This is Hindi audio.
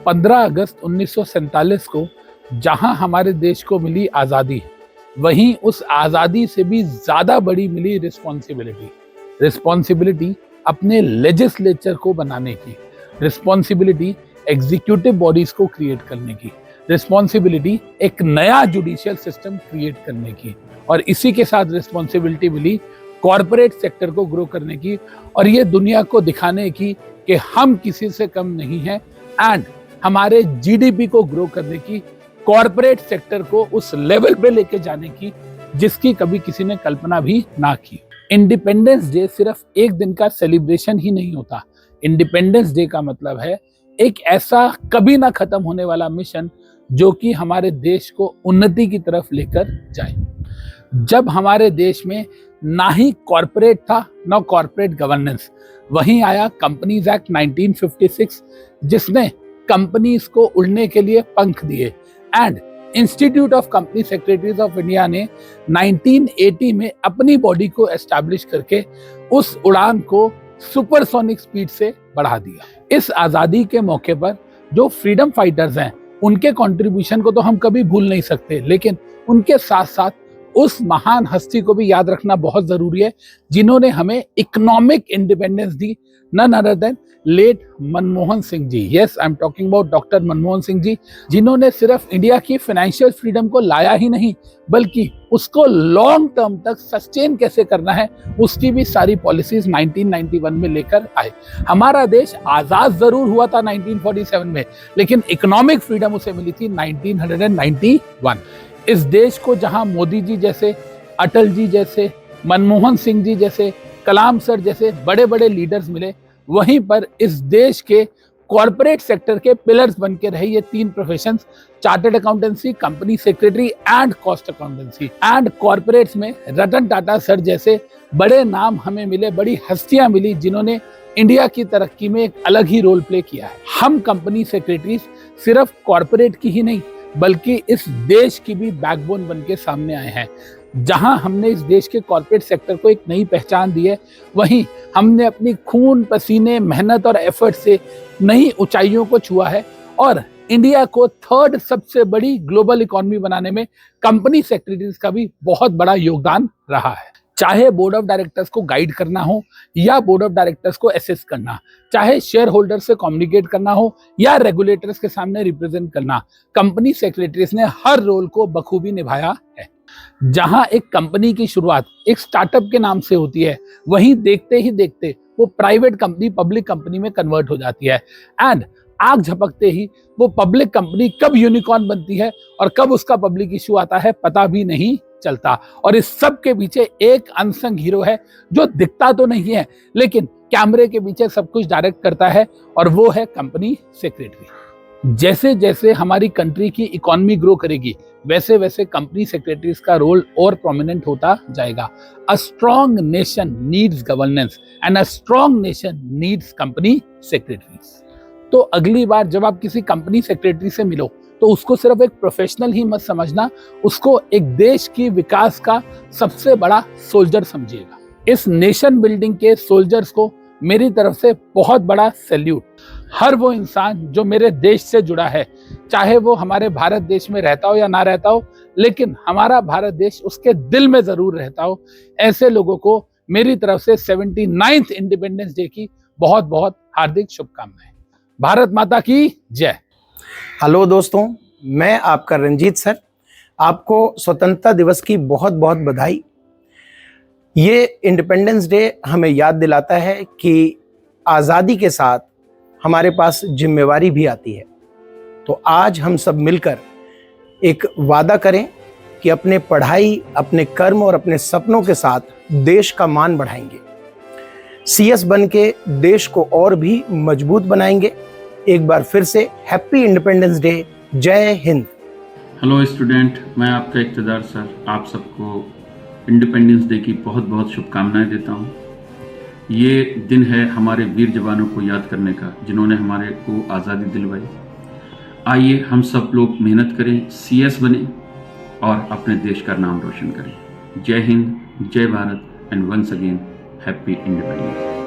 15 अगस्त 1947 को जहां हमारे देश को मिली आज़ादी, वहीं उस आज़ादी से भी ज़्यादा बड़ी मिली रिस्पॉन्सिबिलिटी अपने लेजिस्लेचर को बनाने की, रिस्पॉन्सिबिलिटी एग्जीक्यूटिव बॉडीज को क्रिएट करने की, रिस्पॉन्सिबिलिटी एक नया जुडिशियल सिस्टम क्रिएट करने की, और इसी के साथ रिस्पॉन्सिबिलिटी मिली कॉरपोरेट सेक्टर को ग्रो करने की और ये दुनिया को दिखाने की कि हम किसी से कम नहीं हैं, एंड हमारे जीडीपी को ग्रो करने की, कॉरपोरेट सेक्टर को उस लेवल पे लेके जाने की जिसकी कभी किसी ने कल्पना भी ना की। इंडिपेंडेंस डे सिर्फ एक दिन का सेलिब्रेशन ही नहीं होता। इंडिपेंडेंस डे का मतलब है एक ऐसा कभी ना खत्म होने वाला मिशन जो कि हमारे देश को उन्नति की तरफ लेकर जाए। जब हमारे देश में ना ही कॉरपोरेट था ना कॉरपोरेट गवर्नेंस, वहीं आया कंपनीज एक्ट 1956 जिसने कंपनीज को उड़ने के लिए पंख दिए, and institute of company secretaries of India ने 1980 में अपनी बॉडी को एस्टैब्लिश करके उस उड़ान को सुपरसोनिक स्पीड से बढ़ा दिया। इस आजादी के मौके पर जो फ्रीडम फाइटर्स हैं उनके कंट्रीब्यूशन को तो हम कभी भूल नहीं सकते, लेकिन उनके साथ साथ उस महान हस्ती को भी याद रखना बहुत जरूरी है जिन्होंने हमें इकोनॉमिक इंडिपेंडेंस दी, none other than late Manmohan Singh ji. Yes, I am talking about doctor Manmohan Singh ji, जिन्होंने सिर्फ इंडिया की फाइनेंशियल फ्रीडम को लाया ही नहीं बल्कि उसको लॉन्ग टर्म तक सस्टेन कैसे करना है उसकी भी सारी पॉलिसीज 1991 में लेकर आए। हमारा देश आजाद जरूर हुआ था 1947 में, लेकिन इकोनॉमिक फ्रीडम उसे मिली थी 1991। इस देश को जहां मोदी जी जैसे, अटल जी जैसे, मनमोहन सिंह जी जैसे, कलाम सर जैसे बड़े बड़े लीडर्स मिले, वहीं पर इस देश के कॉरपोरेट सेक्टर के पिलर्स बन के रहे ये तीन professions, chartered accountancy, company secretary and cost accountancy. And corporates में रतन टाटा सर जैसे बड़े नाम हमें मिले, बड़ी हस्तियां मिली जिन्होंने इंडिया की तरक्की में एक अलग ही रोल प्ले किया है। हम कंपनी सेक्रेटरीज सिर्फ कॉरपोरेट की ही नहीं बल्कि इस देश की भी बैकबोन बन के सामने आए हैं। जहां हमने इस देश के कॉर्पोरेट सेक्टर को एक नई पहचान दी है, वहीं हमने अपनी खून पसीने, मेहनत और एफर्ट से नई ऊंचाइयों को छुआ है और इंडिया को थर्ड सबसे बड़ी ग्लोबल इकोनॉमी बनाने में कंपनी सेक्रेटरीज का भी बहुत बड़ा योगदान रहा है। चाहे बोर्ड ऑफ डायरेक्टर्स को गाइड करना हो या बोर्ड ऑफ डायरेक्टर्स को असेस करना, चाहे शेयर होल्डर से कम्युनिकेट करना हो या रेगुलेटर्स के सामने रिप्रेजेंट करना, कंपनी सेक्रेटरीज ने हर रोल को बखूबी निभाया है। जहां एक कंपनी की शुरुआत एक स्टार्टअप के नाम से होती है, वहीं देखते ही देखते वो प्राइवेट कंपनी पब्लिक कंपनी में कन्वर्ट हो जाती है, एंड आग झपकते ही वो पब्लिक कंपनी कब यूनिकॉर्न बनती है और कब उसका पब्लिक इश्यू आता है पता भी नहीं चलता। और इस सब के पीछे एक अनसंग हीरो है जो दिखता तो नहीं है लेकिन कैमरे के पीछे सब कुछ डायरेक्ट करता है, और वो है कंपनी सेक्रेटरी। जैसे जैसे हमारी कंट्री की इकोनॉमी ग्रो करेगी वैसे वैसे कंपनी सेक्रेटरीज का रोल और प्रोमिनेंट होता जाएगा। A strong nation needs governance and a strong nation needs company secretaries. तो अगली बार जब आप किसी कंपनी सेक्रेटरी से मिलो तो उसको सिर्फ एक प्रोफेशनल ही मत समझना, उसको एक देश की विकास का सबसे बड़ा सोल्जर समझिएगा। इस नेशन बिल्डिंग के सोल्जर्स को मेरी तरफ से बहुत बड़ा सैल्यूट। हर वो इंसान जो मेरे देश से जुड़ा है, चाहे वो हमारे भारत देश में रहता हो या ना रहता हो, लेकिन हमारा भारत देश उसके दिल में जरूर रहता हो, ऐसे लोगों को मेरी तरफ से 79th इंडिपेंडेंस डे की बहुत बहुत हार्दिक शुभकामनाएं। भारत माता की जय। हेलो दोस्तों, मैं आपका रंजीत सर, आपको स्वतंत्रता दिवस की बहुत बहुत बधाई। ये इंडिपेंडेंस डे हमें याद दिलाता है कि आज़ादी के साथ हमारे पास जिम्मेवारी भी आती है। तो आज हम सब मिलकर एक वादा करें कि अपने पढ़ाई, अपने कर्म और अपने सपनों के साथ देश का मान बढ़ाएंगे, सीएस बन के देश को और भी मजबूत बनाएंगे। एक बार फिर से हैप्पी इंडिपेंडेंस डे, जय हिंद। हेलो स्टूडेंट, मैं आपका इक़्तिदार सर आप सबको इंडिपेंडेंस डे की बहुत बहुत शुभकामनाएं देता हूं। ये दिन है हमारे वीर जवानों को याद करने का जिन्होंने हमारे को आज़ादी दिलवाई। आइए हम सब लोग मेहनत करें, सीएस बने और अपने देश का नाम रोशन करें। जय हिंद, जय Bharat and once again happy independence.